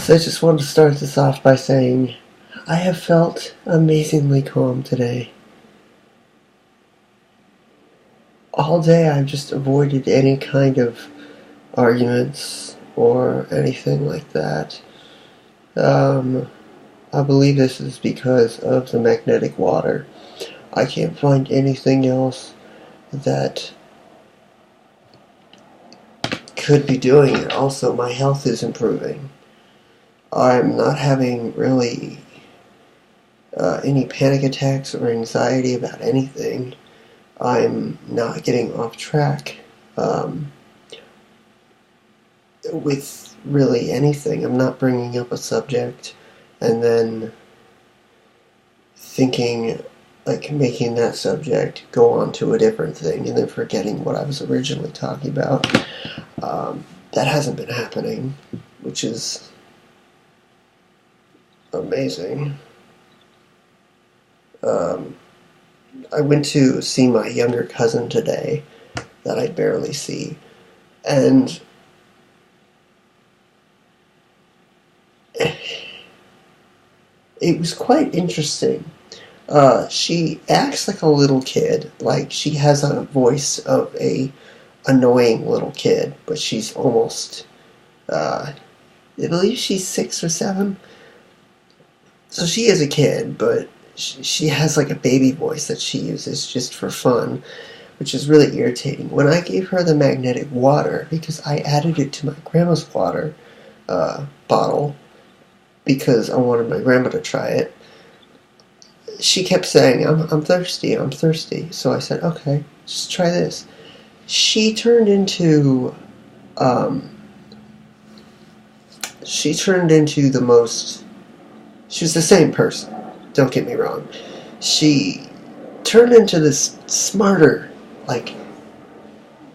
So I just wanted to start this off by saying I have felt amazingly calm today. All day I've just avoided any kind of arguments or anything like that. I believe this is because of the magnetic water. I can't find anything else that could be doing it. Also, my health is improving. I'm not having really any panic attacks or anxiety about anything. I'm not getting off track with really anything. I'm not bringing up a subject and then thinking, like, making that subject go on to a different thing and then forgetting what I was originally talking about. That hasn't been happening, which is amazing. I went to see my younger cousin today that I barely see, and it was quite interesting. She acts like a little kid, like she has a voice of a annoying little kid, but she's almost, I believe she's 6 or 7. So she is a kid, but she has like a baby voice that she uses just for fun, which is really irritating. When I gave her the magnetic water, because I added it to my grandma's water bottle, because I wanted my grandma to try it, she kept saying, I'm thirsty, I'm thirsty. So I said, okay, just try this. She turned into the most... She was the same person, don't get me wrong. She turned into this smarter, like,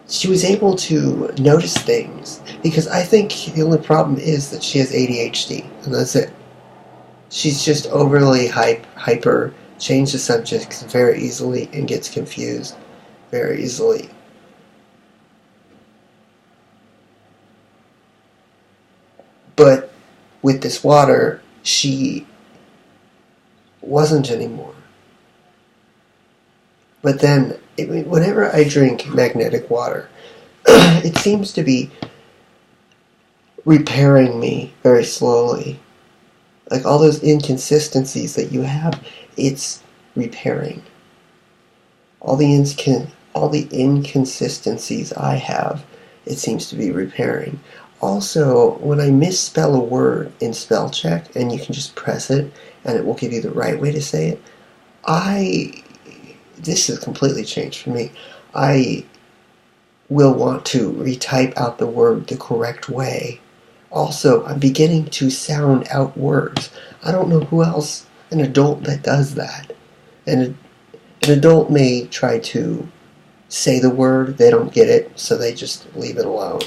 she was able to notice things, because I think the only problem is that she has ADHD, and that's it. She's just overly hyper, changes the subjects very easily, and gets confused very easily. But with this water, she wasn't anymore. But then, whenever I drink magnetic water, it seems to be repairing me very slowly. Like all those inconsistencies that you have, it's repairing. All the inconsistencies I have, it seems to be repairing. Also, when I misspell a word in spell check, and you can just press it, and it will give you the right way to say it, this has completely changed for me. I will want to retype out the word the correct way. Also, I'm beginning to sound out words. I don't know who else, an adult, that does that. And an adult may try to say the word, they don't get it, so they just leave it alone.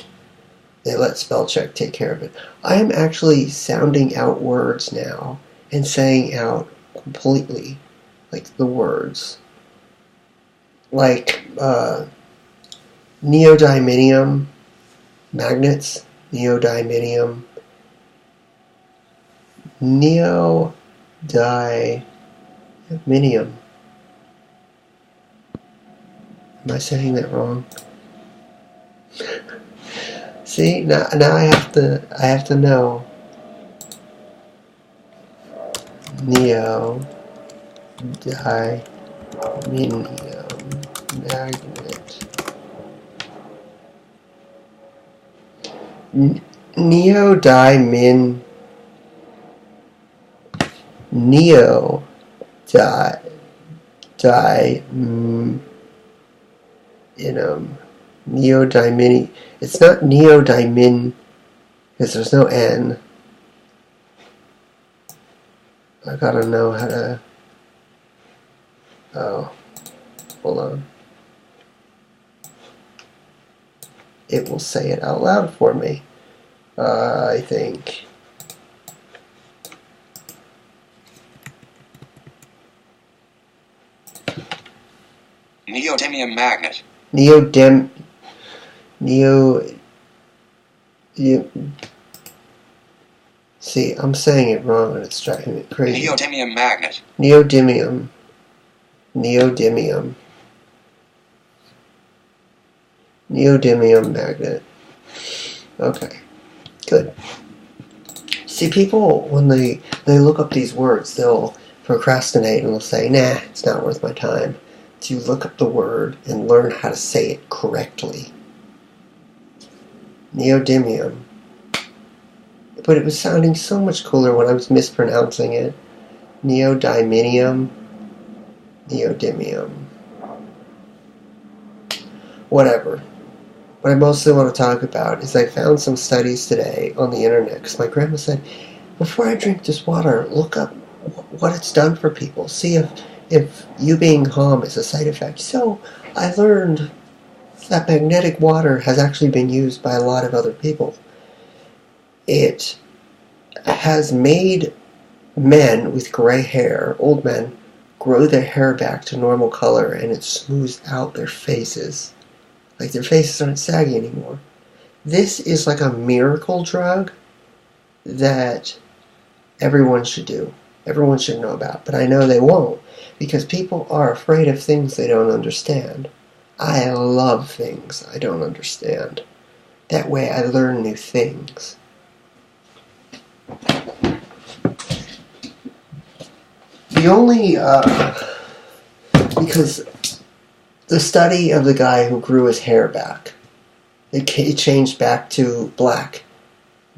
They let spell check take care of it. I am actually sounding out words now and saying out completely, like, the words. Like, neodymium magnets, neodymium, neodymium. Am I saying that wrong? See, now I have to know. Neodymium magnet. Neodymium. Neodymium. It's not neodymium because there's no N. I gotta know how to... Oh, hold on. It will say it out loud for me. I think. Neodymium magnet. Neodymium See, I'm saying it wrong and it's driving me crazy. Neodymium magnet. Neodymium. Neodymium. Neodymium magnet. Okay, good. See, people, when they look up these words, they'll procrastinate and they'll say, nah, it's not worth my time to look up the word and learn how to say it correctly. Neodymium. But it was sounding so much cooler when I was mispronouncing it. Neodymium. Neodymium. Whatever. What I mostly want to talk about is I found some studies today on the internet, because my grandma said, before I drink this water, look up what it's done for people. See if you being calm is a side effect. So I learned that magnetic water has actually been used by a lot of other people. It has made men with gray hair, old men, grow their hair back to normal color, and it smooths out their faces. Like their faces aren't saggy anymore. This is like a miracle drug that everyone should do. Everyone should know about. But I know they won't, because people are afraid of things they don't understand. I love things I don't understand. That way I learn new things. The only, because the study of the guy who grew his hair back, it changed back to black.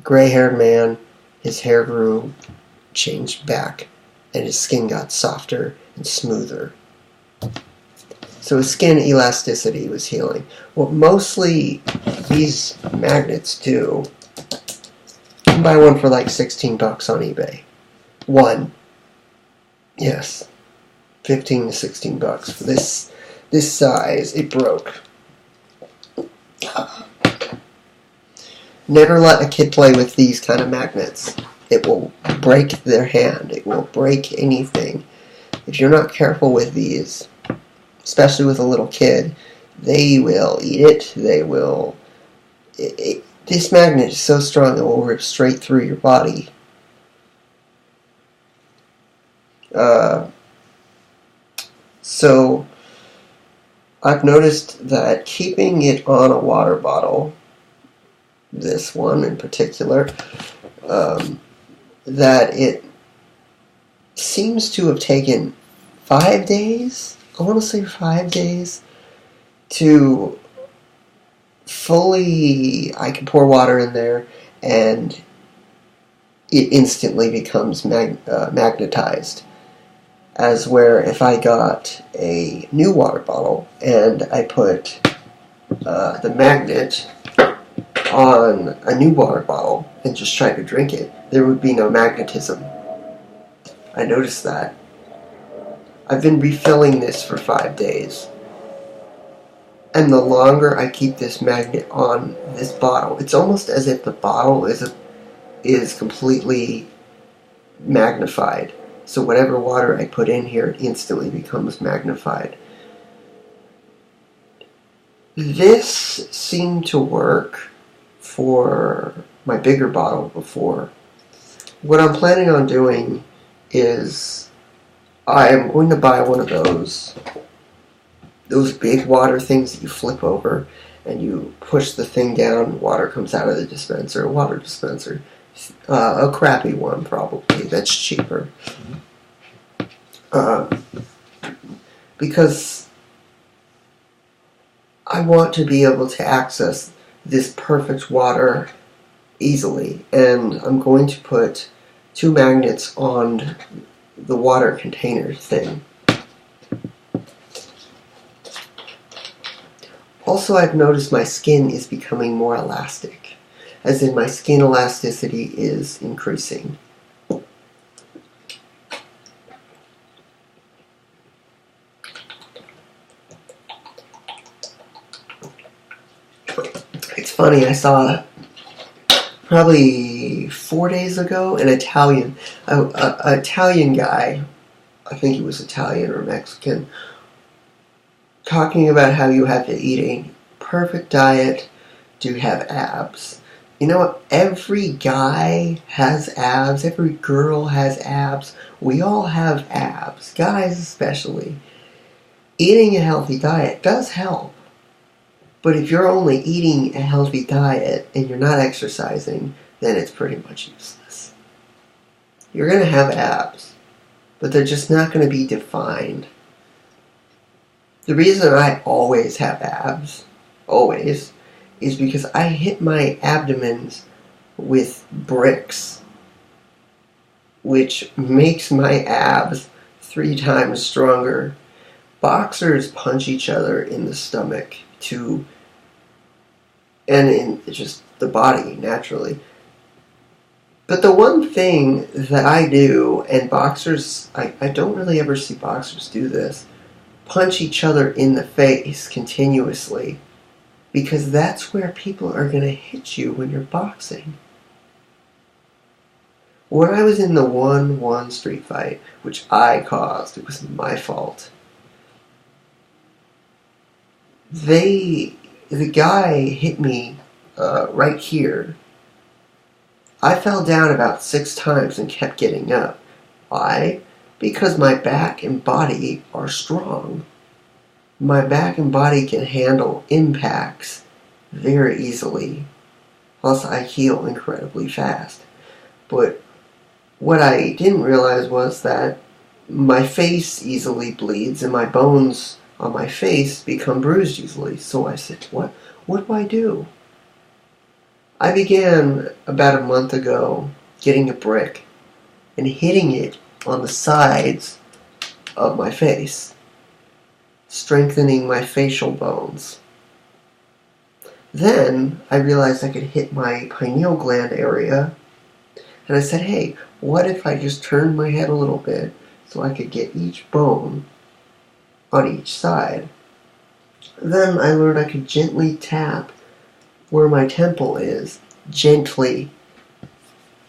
Gray-haired man, his hair grew, changed back, and his skin got softer and smoother. So his skin elasticity was healing. What mostly these magnets do, you can buy one for like $16 on eBay. One. Yes. 15 to 16 bucks for this size. It broke. Never let a kid play with these kind of magnets. It will break their hand. It will break anything. If you're not careful with these, especially with a little kid, they will eat it. They will... this magnet is so strong it will rip straight through your body. So I've noticed that keeping it on a water bottle, this one in particular, that it seems to have taken 5 days, I want to say 5 days, to fully, I can pour water in there and it instantly becomes magnetized. As where if I got a new water bottle and I put the magnet on a new water bottle and just tried to drink it, there would be no magnetism. I noticed that. I've been refilling this for 5 days. And the longer I keep this magnet on this bottle, it's almost as if the bottle is completely magnified. So whatever water I put in here, it instantly becomes magnified. This seemed to work for my bigger bottle before. What I'm planning on doing is I am going to buy one of those big water things that you flip over and you push the thing down, water comes out of the dispenser, a water dispenser. A crappy one, probably, that's cheaper. Because I want to be able to access this perfect water easily, and I'm going to put 2 magnets on the water container thing. Also, I've noticed my skin is becoming more elastic. As in, my skin elasticity is increasing. It's funny, I saw probably 4 days ago an Italian guy, I think he was Italian or Mexican, talking about how you have to eat a perfect diet to have abs. You know what? Every guy has abs. Every girl has abs. We all have abs. Guys especially. Eating a healthy diet does help. But if you're only eating a healthy diet and you're not exercising, then it's pretty much useless. You're going to have abs, but they're just not going to be defined. The reason I always have abs, always, is because I hit my abdomens with bricks, which makes my abs 3 times stronger. Boxers punch each other in the stomach and in just the body naturally. But the one thing that I do, and boxers, I don't really ever see boxers do this, punch each other in the face continuously, because that's where people are going to hit you when you're boxing. When I was in the 1-1 street fight, which I caused, it was my fault, the guy hit me right here. I fell down about 6 times and kept getting up. Why? Because my back and body are strong. My back and body can handle impacts very easily. Plus, I heal incredibly fast. But what I didn't realize was that my face easily bleeds and my bones on my face become bruised easily. So I said, what do I do? I began about a month ago getting a brick and hitting it on the sides of my face, strengthening my facial bones. Then I realized I could hit my pineal gland area, and I said, hey, what if I just turned my head a little bit so I could get each bone on each side? Then I learned I could gently tap where my temple is. Gently,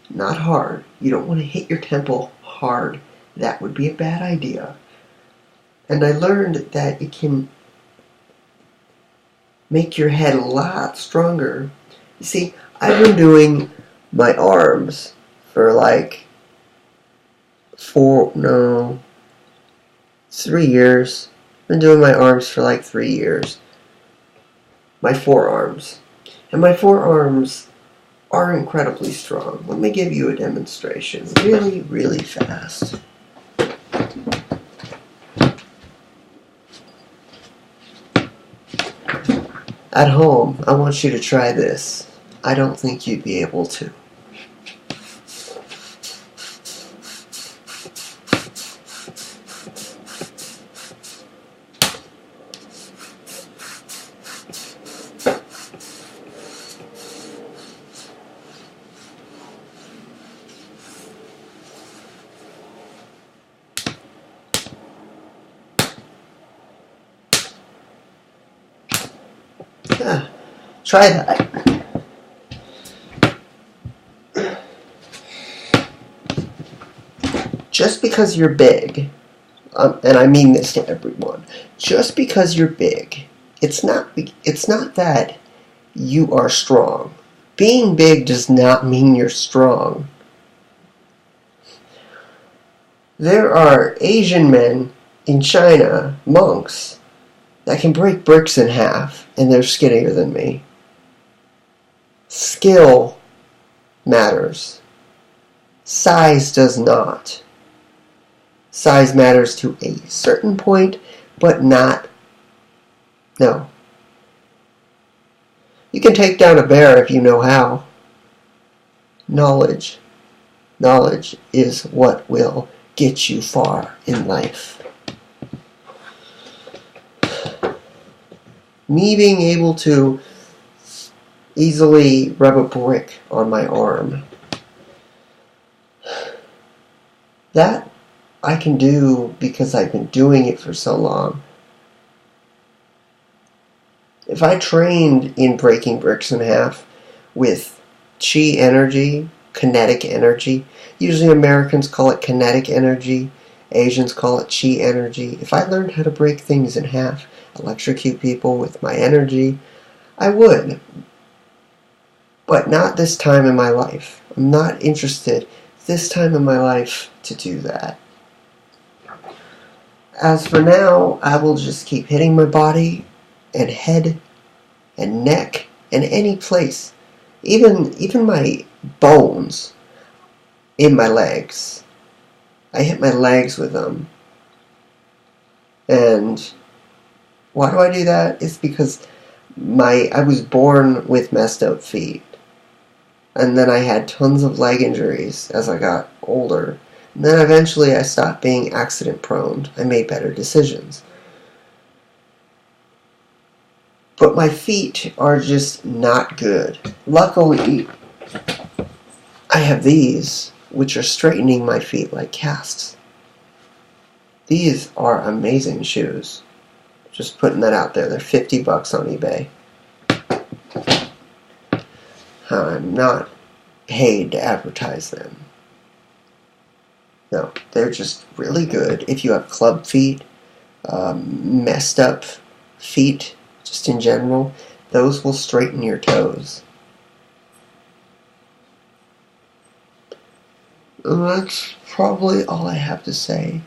not hard. You don't want to hit your temple hard. That would be a bad idea. And I learned that it can make your head a lot stronger. You see, I've been doing my arms for like 3 years. I've been doing my arms for like 3 years. My forearms. And my forearms are incredibly strong. Let me give you a demonstration really, really fast. At home, I want you to try this. I don't think you'd be able to. Yeah, try that. Just because you're big, and I mean this to everyone, just because you're big, it's not that you are strong. Being big does not mean you're strong. There are Asian men in China, monks, that can break bricks in half, and they're skinnier than me. Skill matters. Size does not. Size matters to a certain point, but not. No. You can take down a bear if you know how. Knowledge is what will get you far in life. Me being able to easily rub a brick on my arm, that I can do because I've been doing it for so long. If I trained in breaking bricks in half with chi energy, kinetic energy, usually Americans call it kinetic energy, Asians call it chi energy. If I learned how to break things in half, electrocute people with my energy, I would. But not this time in my life. I'm not interested this time in my life to do that. As for now, I will just keep hitting my body and head and neck and any place, even my bones in my legs. I hit my legs with them. And why do I do that? It's because I was born with messed up feet. And then I had tons of leg injuries as I got older. And then eventually I stopped being accident prone. I made better decisions. But my feet are just not good. Luckily, I have these, which are straightening my feet like casts. These are amazing shoes. Just putting that out there. They're $50 on eBay. I'm not paid to advertise them. No, they're just really good. If you have club feet, messed up feet, just in general, those will straighten your toes. And that's probably all I have to say.